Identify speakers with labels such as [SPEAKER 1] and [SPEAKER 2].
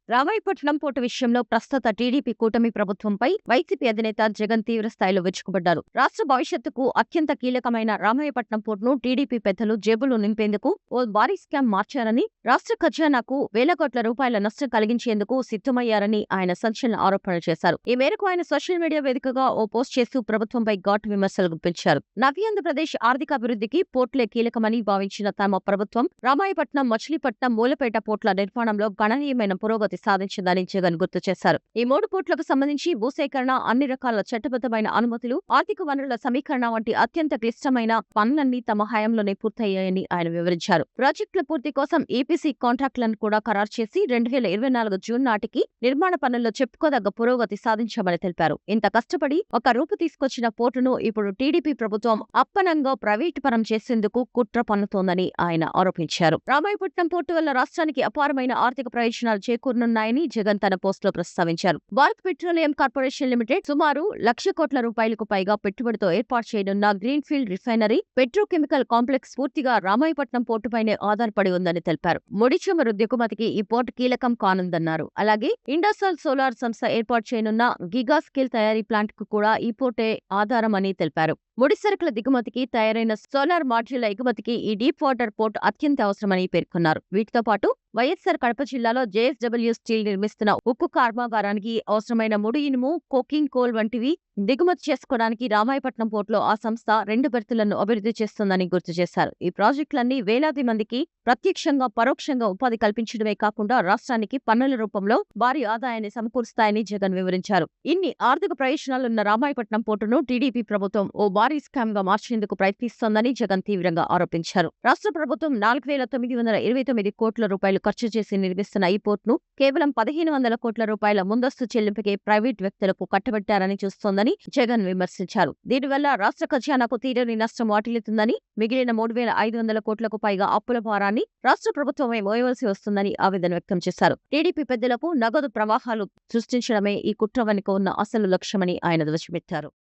[SPEAKER 1] Ramayapatnam port విషయంలో ప్రస్తుత TDP కూటమి ప్రభుత్వంపై వైసీపీ అధినేత జగన్ తీవ్ర స్థాయిలో విరుచుకుపడ్డారు. రాష్ట్ర భవిష్యత్తుకు అత్యంత కీలకమైన రామాయపట్నం పోర్టును టీడీపీ పెద్దలు జేబులు నింపేందుకు ఓ భారీ స్కామ్ మార్చారని, రాష్ట్ర ఖజానాకు వేల కోట్ల రూపాయల నష్టం కలిగించేందుకు సిద్ధమయ్యారని ఆయన సంచలన ఆరోపణలు చేశారు. ఈ మేరకు ఆయన సోషల్ మీడియా వేదికగా ఓ పోస్ట్ చేస్తూ ప్రభుత్వంపై ఘాటు విమర్శలు గుప్పించారు. నవ్యాంధ్రప్రదేశ్ ఆర్థికాభివృద్ధికి పోర్టులే కీలకమని భావించిన తమ ప్రభుత్వం రామాయపట్నం, మచిలీపట్నం, మూలపేట పోర్టుల నిర్మాణంలో గణనీయమైన పురోగతి సాధించిందని జగన్ గుర్తు చేశారు. ఈ 3 పోర్టులకు సంబంధించి భూసేకరణ, అన్ని రకాల చట్టబద్దమైన అనుమతులు, ఆర్థిక వనరుల సమీకరణ వంటి అత్యంత క్లిష్టమైన పనులన్నీ తమ హయాంలోనే పూర్తయ్యాయని ఆయన వివరించారు. ప్రాజెక్టుల పూర్తి కోసం ఈపీసీ కాంట్రాక్టులను కూడా ఖరారు చేసి 2024 జూన్ నాటికి నిర్మాణ పనుల్లో చెప్పుకోదగ్గ పురోగతి సాధించామని తెలిపారు. ఇంత కష్టపడి ఒక రూపు తీసుకొచ్చిన పోర్టును ఇప్పుడు టీడీపీ ప్రభుత్వం అప్పనంగా ప్రైవేటు పరం చేసేందుకు కుట్ర పన్నుతోందని ఆయన ఆరోపించారు. రామాయపట్నం పోర్టు వల్ల రాష్ట్రానికి అపారమైన ఆర్థిక ప్రయోజనాలు చేకూరనున్నాయని జగన్ తన పోస్టులో ప్రస్తావించారు. భారత్ పెట్రోలియం కార్పొరేషన్ లిమిటెడ్ సుమారు 1,00,000 కోట్ల రూపాయలకు పైగా పెట్టుబడితో ఏర్పాటు చేయనున్న గ్రీన్ఫీల్డ్ రిఫైనరీ, పెట్రోకెమికల్ కాంప్లెక్స్ పూర్తిగా రామాయపట్నం పోర్టుపైనే ఆధారపడి ఉందని తెలిపారు. ముడి చమురు దిగుమతికి ఈ పోర్టు కీలకం కానుందన్నారు. అలాగే ఇండస్ట్రియల్ సోలార్ సంస్థ ఏర్పాటు చేయనున్న గిగా స్కేల్ తయారీ ప్లాంట్ కు కూడా ఈ పోర్టే ఆధారమని తెలిపారు. ముడి సరుకుల దిగుమతికి, తయారైన సోలార్ మాడ్యూళ్ల ఎగుమతికి ఈ డీప్ వాటర్ పోర్ట్ అత్యంత అవసరమని పేర్కొన్నారు. వీటితో పాటు వైఎస్సార్ కడప జిల్లాలో జేఎస్డబ్ల్యూ స్టీల్ నిర్మిస్తున్న ఉక్కు కర్మాగారానికి అవసరమైన ముడి ఇనుము, కోకింగ్ కోల్ వంటివి దిగుమతి చేసుకోవడానికి రామాయపట్నం పోర్టులో ఆ సంస్థ 2 బెర్తులను అభివృద్ధి చేస్తుందని గుర్తు చేశారు. ఈ ప్రాజెక్టులన్నీ వేలాది మందికి ప్రత్యక్షంగా, పరోక్షంగా ఉపాధి కల్పించడమే కాకుండా రాష్ట్రానికి పన్నుల రూపంలో భారీ ఆదాయాన్ని సమకూరుస్తాయని జగన్ వివరించారు. ఇన్ని ఆర్థిక ప్రయోజనాలున్న రామాయపట్నం పోర్టును టీడీపీ ప్రభుత్వం ఓ భారీ స్కామ్ గా మార్చేందుకు ప్రయత్నిస్తోందని జగన్ తీవ్రంగా ఆరోపించారు. రాష్ట్ర ప్రభుత్వం 4,929 కోట్ల రూపాయలు ఖర్చు చేసి నిర్మిస్తున్న ఈ పోర్టును కేవలం 1,500 కోట్ల రూపాయల ముందస్తు చెల్లింపుకే ప్రైవేట్ వ్యక్తులకు కట్టబెట్టారని చూస్తోందని జగన్ విమర్శించారు. దీనివల్ల రాష్ట్ర ఖజానాకు తీరని నష్టం వాటిల్లుతుందని, మిగిలిన 3,500 కోట్లకు పైగా అప్పుల భారాన్ని రాష్ట్ర ప్రభుత్వమే మోయవలసి వస్తుందని ఆవేదన వ్యక్తం చేశారు. టీడీపీ పెద్దలకు నగదు ప్రవాహాలు సృష్టించడమే ఈ కుట్ర వెనుక ఉన్న అసలు లక్ష్యమని ఆయన ధ్వజమెత్తారు.